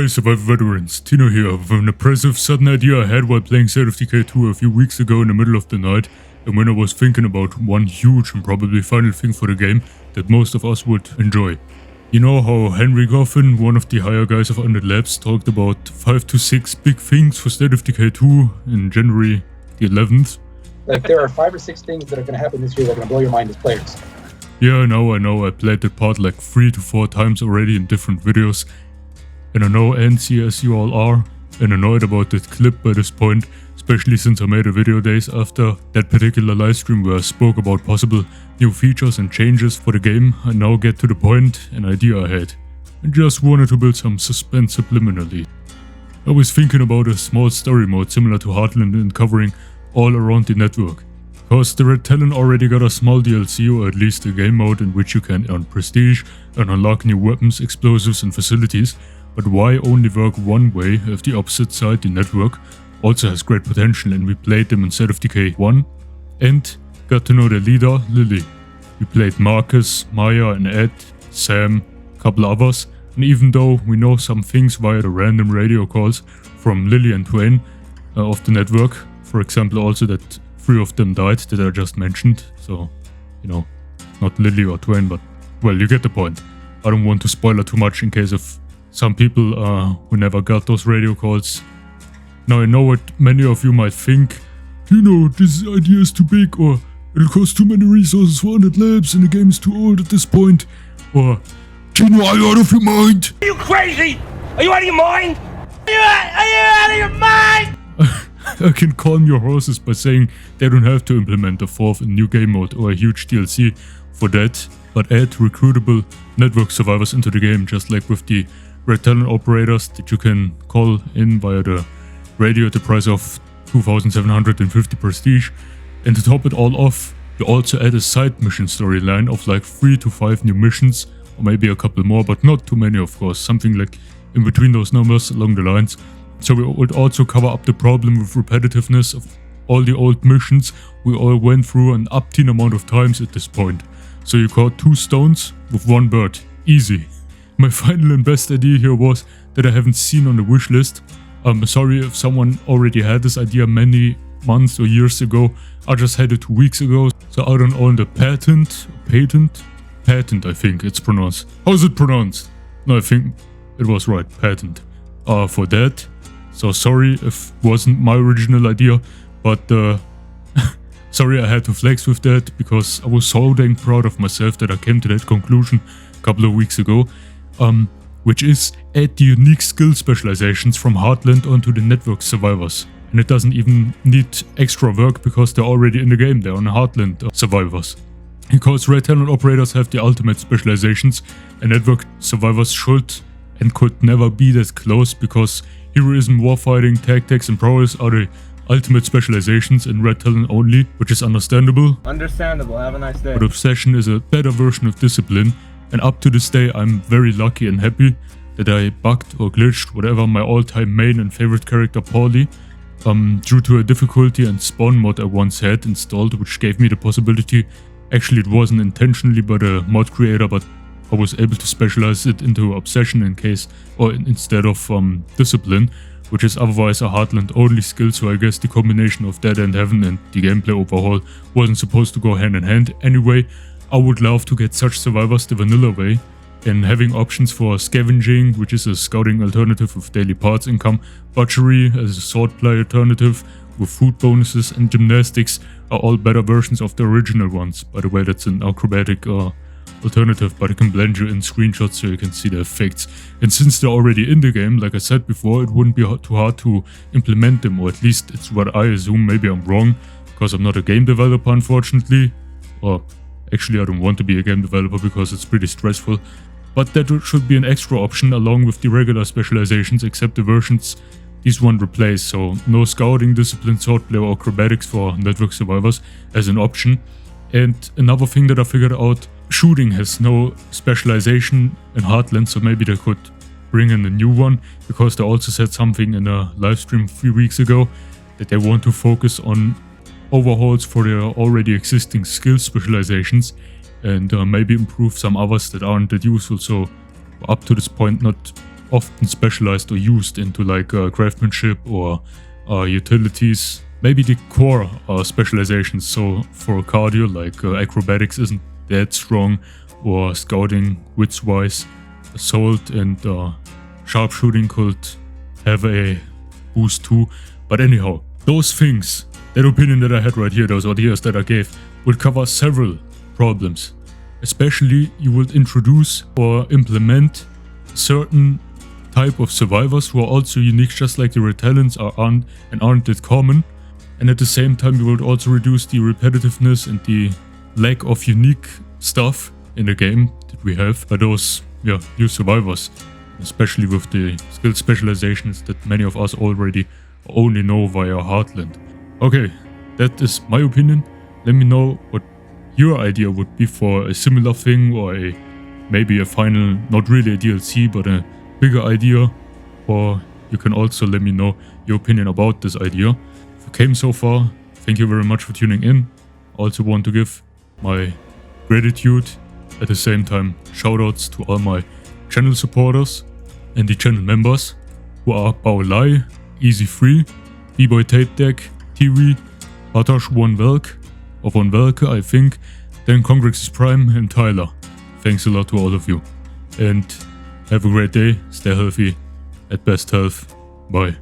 Survivor veterans, Tino here with an impressive sudden idea I had while playing State of Decay 2 a few weeks ago in the middle of the night, and when I was thinking about one huge and probably final thing for the game that most of us would enjoy. You know how Henry Goffin, one of the higher guys of Undead Labs, talked about 5 to 6 big things for State of Decay 2 in January the 11th? Like, there are 5 or 6 things that are going to happen this year that are going to blow your mind as players. Yeah, I know, I played that part like 3 to 4 times already in different videos. And I know, antsy as you all are, and annoyed about that clip by this point, especially since I made a video days after that particular livestream where I spoke about possible new features and changes for the game. I now get to the point, an idea I had, and just wanted to build some suspense subliminally. I was thinking about a small story mode similar to Heartland and covering all around the network. Cause the Red Talon already got a small DLC, or at least a game mode in which you can earn prestige and unlock new weapons, explosives and facilities. But why only work one way if the opposite side, the network, also has great potential, and we played them in State of Decay 1 and got to know their leader, Lily. We played Marcus, Maya and Ed, Sam, a couple others, and even though we know some things via the random radio calls from Lily and Twain of the network, for example also that 3 of them died that I just mentioned, so, you know, not Lily or Twain, but, well, you get the point. I don't want to spoil it too much in case of some people who never got those radio calls. Now I know what many of you might think. You know, this idea is too big, or it'll cost too many resources for Undead Labs and the game is too old at this point. Or, Gino, are you out of your mind? Are you crazy? Are you out of your mind? Are you out of your mind? I can calm your horses by saying they don't have to implement a 4th new game mode or a huge DLC for that, but add recruitable network survivors into the game, just like with the Red Talon operators that you can call in via the radio at the price of 2,750 prestige. And to top it all off, you also add a side mission storyline of like 3 to 5 new missions, or maybe a couple more, but not too many of course, something like in between those numbers along the lines. So we would also cover up the problem with repetitiveness of all the old missions we all went through an up-teen amount of times at this point. So you caught 2 stones with 1 bird, easy. My final and best idea here was that I haven't seen on the wish list. I'm sorry if someone already had this idea many months or years ago. I just had it 2 weeks ago, so I don't own the patent I think it's pronounced. How's it pronounced? No, I think it was right, patent. For that. So sorry if it wasn't my original idea, but sorry I had to flex with that because I was so dang proud of myself that I came to that conclusion a couple of weeks ago. Which is add the unique skill specializations from Heartland onto the network survivors. And it doesn't even need extra work because they're already in the game, they're on Heartland survivors. Because Red Talon operators have the ultimate specializations, and network survivors should and could never be that close because heroism, warfighting, tactics and prowess are the ultimate specializations in Red Talon only, which is understandable. Understandable, have a nice day. But obsession is a better version of discipline. And up to this day I'm very lucky and happy that I bugged or glitched whatever my all-time main and favorite character Paulie due to a difficulty and spawn mod I once had installed, which gave me the possibility, actually it wasn't intentionally by the mod creator, but I was able to specialize it into obsession instead of discipline, which is otherwise a Heartland only skill, so I guess the combination of that and heaven and the gameplay overhaul wasn't supposed to go hand in hand. Anyway, I would love to get such survivors the vanilla way, and having options for scavenging, which is a scouting alternative with daily parts income, butchery as a swordplay alternative with food bonuses, and gymnastics are all better versions of the original ones. By the way, that's an acrobatic alternative, but I can blend you in screenshots so you can see the effects. And since they're already in the game, like I said before, it wouldn't be too hard to implement them, or at least it's what I assume. Maybe I'm wrong, because I'm not a game developer unfortunately, or actually I don't want to be a game developer because it's pretty stressful, but that should be an extra option along with the regular specializations, except the versions these one replace, so no scouting, discipline, swordplay or acrobatics for network survivors as an option. And another thing that I figured out, shooting has no specialization in Heartland, so maybe they could bring in a new one, because they also said something in a live stream 3 weeks ago that they want to focus on overhauls for their already existing skill specializations and maybe improve some others that aren't that useful. So up to this point, not often specialized or used into like craftsmanship or utilities. Maybe the core specializations, so for cardio like acrobatics isn't that strong, or scouting wits-wise, assault and sharpshooting could have a boost too. But anyhow, those things, that opinion that I had right here, those ideas that I gave, would cover several problems. Especially you would introduce or implement certain type of survivors who are also unique, just like the Talons aren't that common. And at the same time you would also reduce the repetitiveness and the lack of unique stuff in the game that we have by those new survivors. Especially with the skill specializations that many of us already only know via Heartland. Okay, that is my opinion. Let me know what your idea would be for a similar thing, or maybe a final, not really a DLC, but a bigger idea. Or you can also let me know your opinion about this idea. If you came so far, thank you very much for tuning in. I also want to give my gratitude, at the same time shoutouts to all my channel supporters and the channel members, who are Baolai, Easy3, B-Boy Tape Deck, Tiwi, Atash One Velk, or Von Velke I think, then Congrex's Prime and Tyler. Thanks a lot to all of you. And have a great day, stay healthy, at best health, bye.